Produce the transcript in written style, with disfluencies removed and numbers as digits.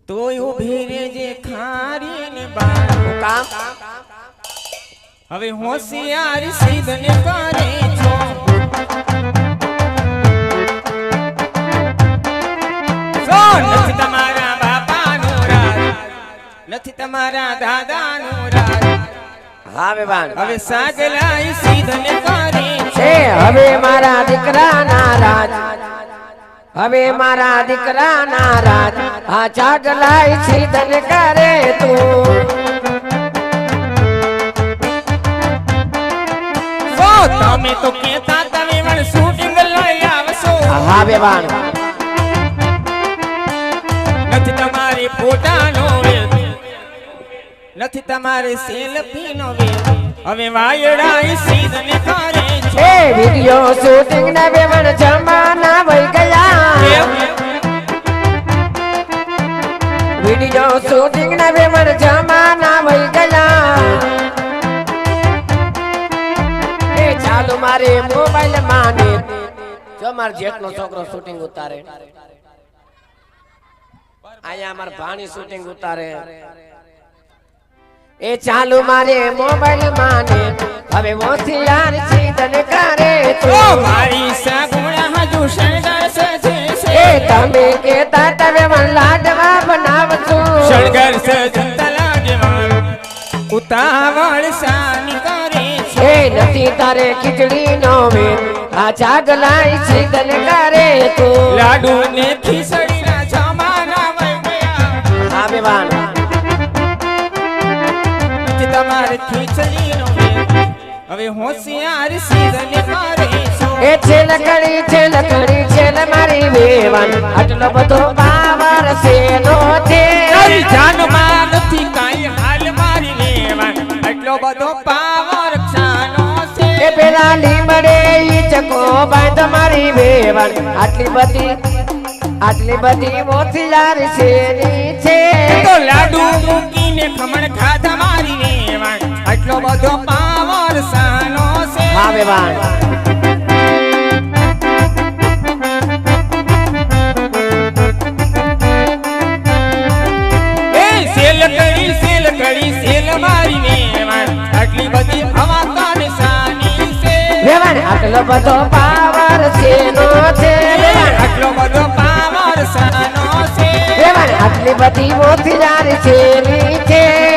તોય ઉભી રેજે ખારી ને બાળ કામ હવે હોશિયાર સીધને કરે છો નથી તમારા બાપાનો રાજ નથી તમારા દાદાનો રાજ હા બેવાન હવે સાગલાઈ સીધને કરે છે હવે મારા દીકરાના રાજ હવે મારા દીકરાના રાજ આ ચાગલાઈ સીધન કરે તું તમે તો કેતા તમે મને શૂટિંગ લઈ આવશો હા બેવાન નથી તમારી ફોટાનો વેલ નથી તમારી સેલ્ફીનો વેલ હવે વાયડા સીધને કરે છે એ વિડિયો શૂટિંગ ને બેવાન જમાના વઈ ગયા વિડિયો શૂટિંગ ને બેવાન જમાના વઈ ગયા એ ચાલો મારે મોબાઈલ માં જો માર જેટનો છોકરો શૂટિંગ ઉતારે આયા માર ભાણી શૂટિંગ ઉતારે એ ચાલુ મારે મોબાઈલ માં હવે મોથિયાર સીધન કરે તો મારી સગુણા હજુ શણગાર સજે છે એ તમે કેતા તમે મન લાડવા બનાવજો શણગાર સજતા લાગે મારું ઉતાવળ સાની કરે છે એ નથી તારે ખીચડી નો વે આ ચાગલાઈ સીધન કરે તો લાડુ ને ખીચડી ના જમાના વઈ ગયા હા બેવાન તમારે ખીચડીનો વેલ હવે હોશિયાર સીધને કરે છો એ છેલ મારી વેવાન આટલો બધો પાવર છે નો છે તારી જાનમાં નથી કાઈ હાલ મારી લેવા એટલો બધો પાવર ક્ષાનો છે એ પેલા લીમડે ઈ ચકો બાય તમારી વેવાન આટલી બધી મોથિયાર છે ની છે તો લાડુ મૂકીને ખમણ ખાધા મારી લેવા એટલો બધો પાવર સાનો છે હા વેવાન સેલ કરી મારી લેવા આટલી બધી હવા કાન સાની છે વેવાન આટલો બધો પાવર છે નો છે આટલો બધો પાવર સાનો છે વેવાન આટલી બધી મોથિયાર છે ની છે